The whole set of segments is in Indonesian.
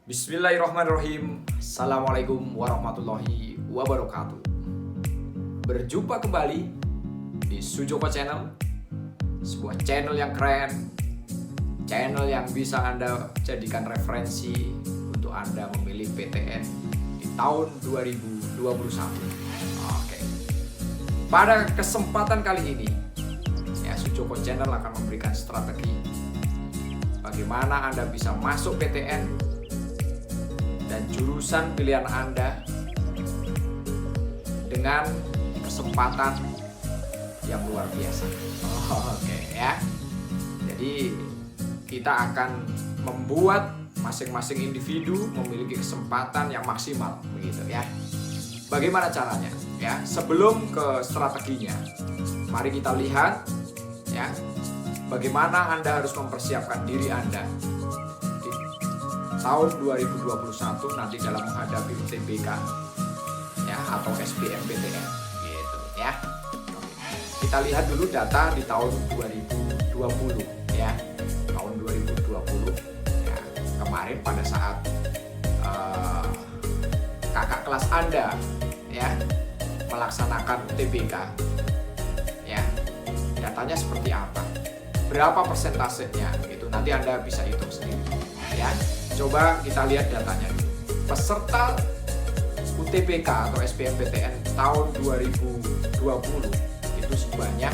Bismillahirrahmanirrahim. Assalamualaikum warahmatullahi wabarakatuh. Berjumpa kembali di Sujoko Channel, sebuah channel yang keren, channel yang bisa Anda jadikan referensi untuk Anda memilih PTN di tahun 2021. Oke. Pada kesempatan kali ini, Sujoko Channel akan memberikan strategi bagaimana Anda bisa masuk PTN dan jurusan pilihan Anda dengan kesempatan yang luar biasa. Oke ya. Jadi kita akan membuat masing-masing individu memiliki kesempatan yang maksimal, begitu ya. Bagaimana caranya? Ya, sebelum ke strateginya, mari kita lihat ya, bagaimana Anda harus mempersiapkan diri Anda tahun 2021 nanti dalam menghadapi UTBK ya atau SBMPTN gitu ya. Kita lihat dulu data di tahun 2020 ya. Tahun 2020 ya, kemarin pada saat kakak kelas Anda ya melaksanakan UTBK ya. Datanya seperti apa? Berapa persentasenya gitu. Nanti Anda bisa hitung sendiri ya. Coba kita lihat datanya dulu. Peserta UTBK atau SBMPTN tahun 2020 itu sebanyak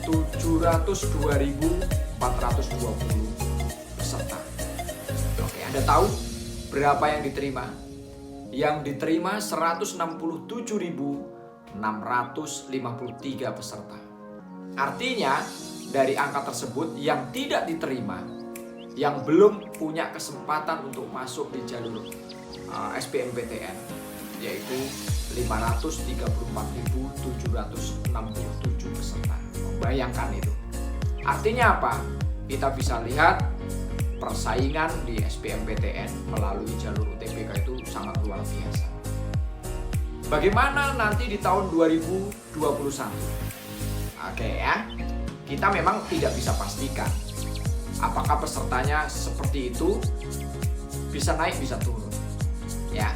702.420 peserta. Oke, Anda tahu berapa yang diterima? Yang diterima 167.653 peserta. Artinya dari angka tersebut yang tidak diterima, yang belum punya kesempatan untuk masuk di jalur SBMPTN yaitu 534.767 peserta. Bayangkan itu. Artinya apa? Kita bisa lihat persaingan di SBMPTN melalui jalur UTBK itu sangat luar biasa. Bagaimana nanti di tahun 2021? Oke ya. Kita memang tidak bisa pastikan apakah pesertanya seperti itu, bisa naik bisa turun ya.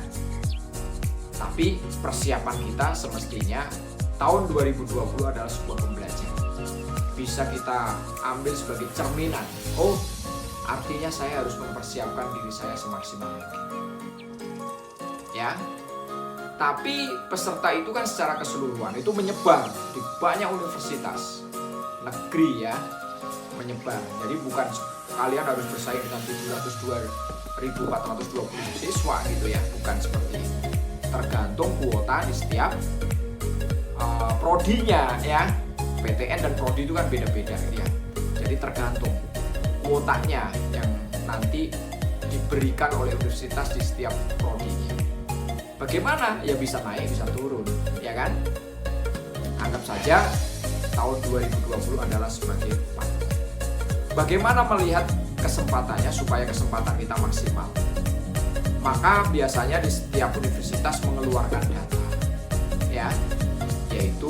Tapi persiapan kita semestinya tahun 2020 adalah sebuah pembelajaran. Bisa kita ambil sebagai cerminan. Oh, artinya saya harus mempersiapkan diri saya semaksimal mungkin. Ya. Tapi peserta itu kan secara keseluruhan itu menyebar di banyak universitas negeri ya. Menyebar. Jadi bukan kalian harus bersaing dengan 702.420 siswa gitu ya, bukan seperti itu. Tergantung kuota di setiap prodinya ya. PTN dan prodi itu kan beda-beda ya. Jadi tergantung kuotanya yang nanti diberikan oleh universitas di setiap prodinya. Bagaimana? Ya bisa naik, bisa turun, ya kan? Anggap saja tahun 2020 adalah sebagai panutan. Bagaimana melihat kesempatannya supaya kesempatan kita maksimal? Maka biasanya di setiap universitas mengeluarkan data ya, yaitu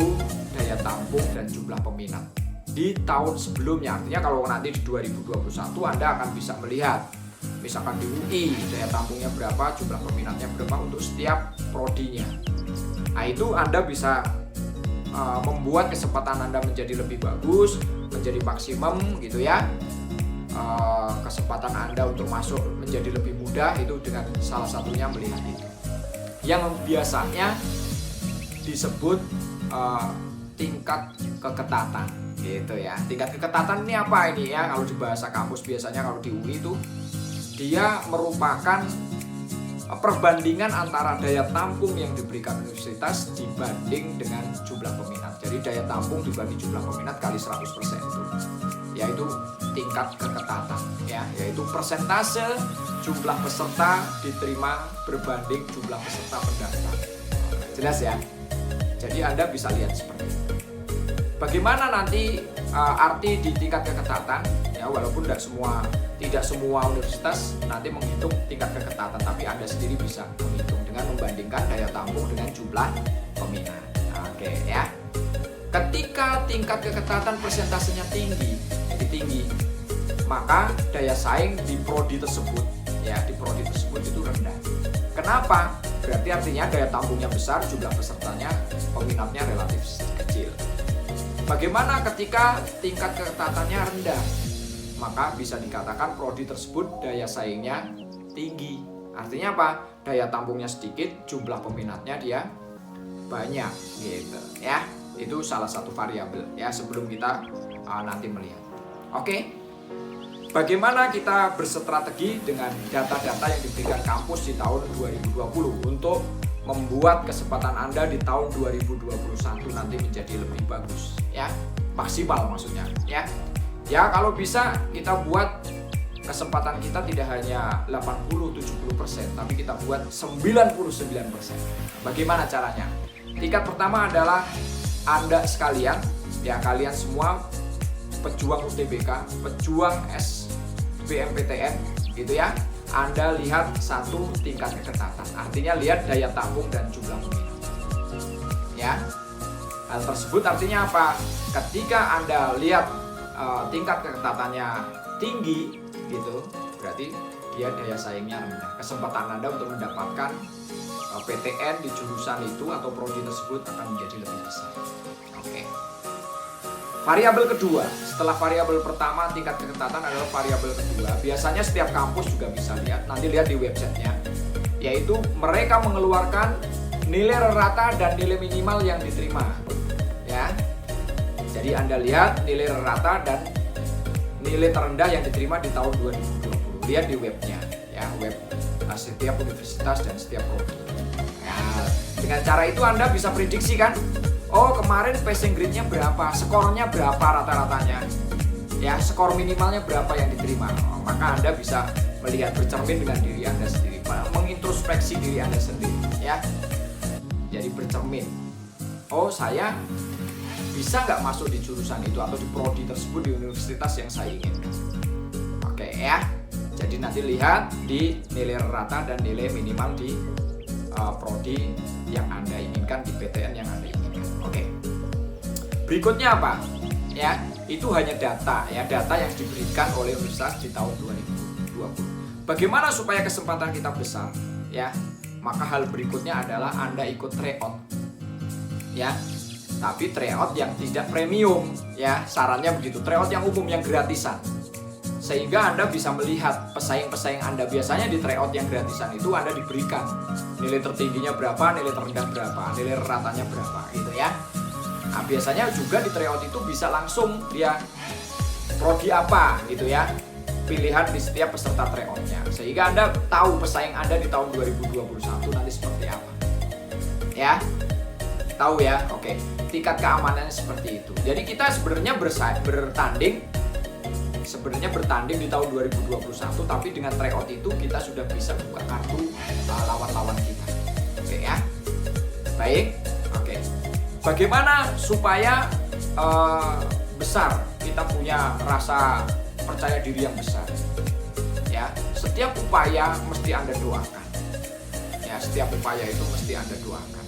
daya tampung dan jumlah peminat di tahun sebelumnya. Artinya kalau nanti di 2021 Anda akan bisa melihat misalkan di UI daya tampungnya berapa, jumlah peminatnya berapa untuk setiap prodinya. Nah itu Anda bisa membuat kesempatan Anda menjadi lebih bagus, menjadi maksimum gitu ya. Kesempatan Anda untuk masuk menjadi lebih mudah itu dengan salah satunya melihat itu. Yang biasanya disebut tingkat keketatan gitu ya. Tingkat keketatan ini apa ini ya? Kalau di bahasa kampus biasanya kalau di UI itu dia merupakan perbandingan antara daya tampung yang diberikan universitas dibanding dengan jumlah peminat. Jadi daya tampung dibagi jumlah peminat kali 100% itu, yaitu tingkat keketatan ya, yaitu persentase jumlah peserta diterima berbanding jumlah peserta pendaftar. Jelas ya? Jadi Anda bisa lihat seperti itu. Bagaimana nanti arti di tingkat keketatan ya, walaupun tidak semua universitas nanti menghitung tingkat keketatan, tapi Anda sendiri bisa menghitung dengan membandingkan daya tampung dengan jumlah peminat. Oke ya. Ketika tingkat keketatan persentasenya tinggi, maka daya saing di prodi tersebut ya di prodi tersebut itu rendah. Kenapa? Berarti artinya daya tampungnya besar, jumlah pesertanya, peminatnya relatif kecil. Bagaimana ketika tingkat keketatannya rendah? Maka bisa dikatakan prodi tersebut daya saingnya tinggi. Artinya apa? Daya tampungnya sedikit, jumlah peminatnya dia banyak gitu ya. Itu salah satu variabel ya sebelum kita nanti melihat. Oke. Bagaimana kita berstrategi dengan data-data yang diberikan kampus di tahun 2020 untuk membuat kesempatan Anda di tahun 2021 nanti menjadi lebih bagus ya, maksimal maksudnya ya. Ya kalau bisa kita buat kesempatan kita tidak hanya 80-70%, tapi kita buat 99%. Bagaimana caranya? Tingkat pertama adalah Anda sekalian ya, kalian semua pejuang UTBK, pejuang SBMPTN gitu ya. Anda lihat satu tingkat keketatan, artinya lihat daya tampung dan jumlah peminat. Ya, hal tersebut artinya apa? Ketika Anda lihat tingkat keketatannya tinggi, gitu, berarti dia daya saingnya rendah. Kesempatan Anda untuk mendapatkan PTN di jurusan itu atau prodi tersebut akan menjadi lebih besar. Oke. Variabel kedua, setelah variabel pertama tingkat keketatan adalah variabel kedua. Biasanya setiap kampus juga bisa lihat, nanti lihat di websitenya, yaitu mereka mengeluarkan nilai rata dan nilai minimal yang diterima. Ya, jadi Anda lihat nilai rata dan nilai terendah yang diterima di tahun 2020. Lihat di webnya, ya web setiap universitas dan setiap prodi. Nah, dengan cara itu Anda bisa prediksi kan? Oh kemarin passing grade-nya berapa, skornya berapa rata-ratanya, ya skor minimalnya berapa yang diterima. Maka Anda bisa melihat, bercermin dengan diri Anda sendiri, mengintrospeksi diri Anda sendiri, ya. Jadi bercermin. Oh saya bisa nggak masuk di jurusan itu atau di prodi tersebut di universitas yang saya inginkan. Oke ya. Jadi nanti lihat di nilai rata dan nilai minimal di prodi yang Anda inginkan, di PTN yang Anda inginkan. Oke. Berikutnya apa? Ya, itu hanya data ya, data yang diberikan oleh universitas di tahun 2020. Bagaimana supaya kesempatan kita besar? Ya, maka hal berikutnya adalah Anda ikut tryout. Ya. Tapi tryout yang tidak premium ya, sarannya begitu. Tryout yang umum, yang gratisan. Sehingga Anda bisa melihat pesaing-pesaing Anda. Biasanya di tryout yang gratisan itu Anda diberikan nilai tertingginya berapa, nilai terendah berapa, nilai ratanya berapa gitu ya. Nah, biasanya juga di tryout itu bisa langsung dia prodi apa gitu ya, pilihan di setiap peserta tryoutnya, sehingga Anda tahu pesaing Anda di tahun 2021 nanti seperti apa ya. Tahu ya. Oke. Tingkat keamanannya seperti itu. Jadi kita sebenarnya bertanding di tahun 2021, tapi dengan tryout itu kita sudah bisa buka kartu lawan-lawan kita. Oke ya. Baik. Oke. Bagaimana supaya besar, kita punya rasa percaya diri yang besar? Ya, setiap upaya mesti Anda doakan. Ya, setiap upaya itu mesti Anda doakan.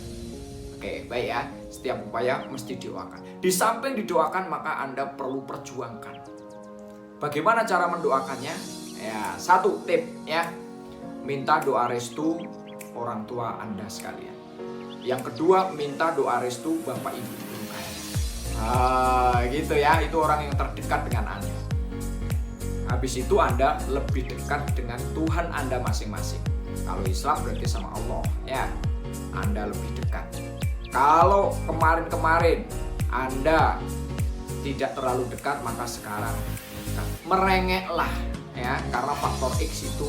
Oke, baik ya. Setiap upaya mesti doakan. Di samping didoakan, maka Anda perlu perjuangkan. Bagaimana cara mendoakannya? Ya, satu tip ya. Minta doa restu orang tua Anda sekalian. Yang kedua, minta doa restu Bapak Ibu guru kalian. Gitu ya, itu orang yang terdekat dengan Anda. Habis itu Anda lebih dekat dengan Tuhan Anda masing-masing. Kalau Islam berarti sama Allah ya. Anda lebih dekat. Kalau kemarin-kemarin Anda tidak terlalu dekat, maka sekarang merengeklah ya, karena faktor X itu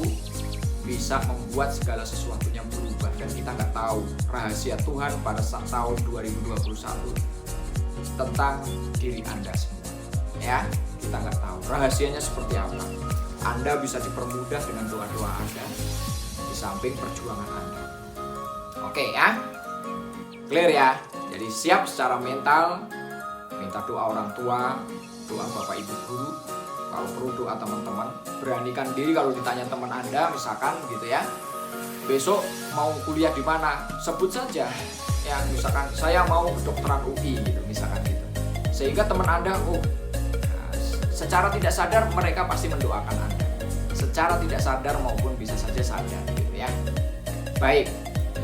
bisa membuat segala sesuatunya berubah dan kita nggak tahu rahasia Tuhan pada saat tahun 2021 tentang diri Anda semua ya. Kita nggak tahu rahasianya seperti apa. Anda bisa dipermudah dengan doa-doa Anda di samping perjuangan Anda. Oke ya, clear ya. Jadi siap secara mental, minta doa orang tua, doa Bapak Ibu guru, kalau perlu doa teman-teman. Beranikan diri kalau ditanya teman Anda misalkan gitu ya, besok mau kuliah di mana, sebut saja ya, misalkan saya mau kedokteran UI gitu misalkan gitu, sehingga teman Anda secara tidak sadar mereka pasti mendoakan Anda. secara tidak sadar maupun bisa saja sadar gitu ya. Baik,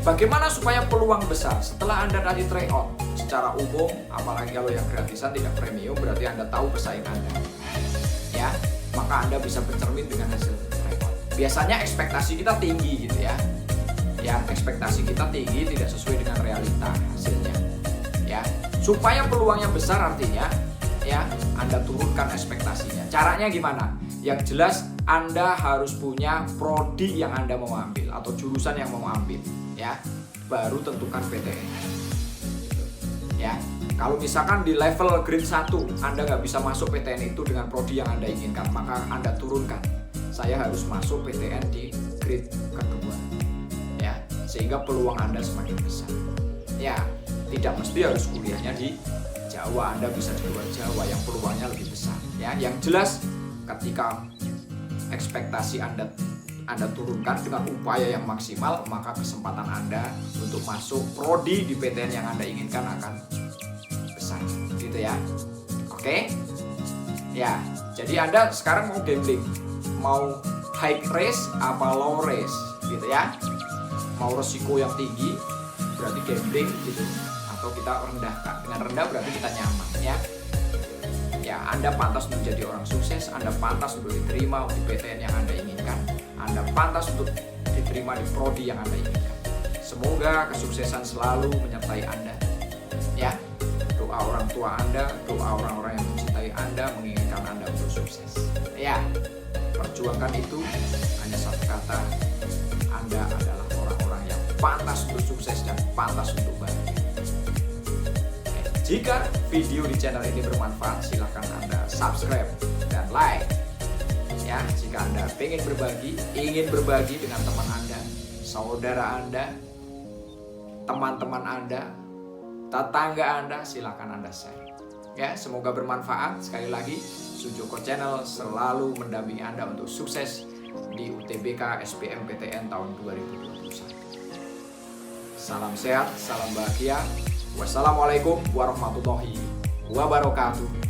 bagaimana supaya peluang besar setelah Anda tadi tryout secara umum, apalagi kalau yang gratisan tidak premium, berarti Anda tahu pesaing Anda ya, maka Anda bisa bercermin dengan hasil tryout. Biasanya ekspektasi kita tinggi gitu ya, ekspektasi kita tinggi tidak sesuai dengan realita hasilnya ya. Supaya peluangnya besar artinya ya, Anda turunkan ekspektasinya. Caranya gimana? Yang jelas Anda harus punya prodi yang Anda mau ambil atau jurusan yang mau ambil ya. Baru tentukan PTN ya. Kalau misalkan di level grade 1 Anda nggak bisa masuk PTN itu dengan prodi yang Anda inginkan, maka Anda turunkan. Saya harus masuk PTN di grade kedua ya, sehingga peluang Anda semakin besar ya. Tidak mesti harus kuliahnya di Jawa, Anda bisa di luar Jawa yang peluangnya lebih besar ya. Yang jelas ketika ekspektasi Anda turunkan dengan upaya yang maksimal, maka kesempatan Anda untuk masuk prodi di PTN yang Anda inginkan akan besar gitu ya. Oke ya, jadi Anda sekarang mau gambling, mau high risk apa low risk gitu ya. Mau resiko yang tinggi berarti gambling gitu, atau kita rendahkan. Dengan rendah berarti kita nyaman ya. Ya, Anda pantas menjadi orang sukses, Anda pantas untuk diterima di PTN yang Anda inginkan, Anda pantas untuk diterima di prodi yang Anda inginkan. Semoga kesuksesan selalu menyertai Anda ya. Doa orang tua Anda, doa orang-orang yang mencintai Anda, menginginkan Anda untuk sukses ya. Perjuangkan itu. Hanya satu kata, Anda adalah orang-orang yang pantas untuk sukses dan pantas untuk bahagia. Jika video di channel ini bermanfaat, silahkan Anda subscribe dan like ya. Jika Anda ingin berbagi dengan teman Anda, saudara Anda, teman-teman Anda, tetangga Anda, silahkan Anda share ya. Semoga bermanfaat. Sekali lagi, Sujoko Channel selalu mendampingi Anda untuk sukses di UTBK SBMPTN tahun 2021. Salam sehat, salam bahagia. Wassalamualaikum warahmatullahi wabarakatuh.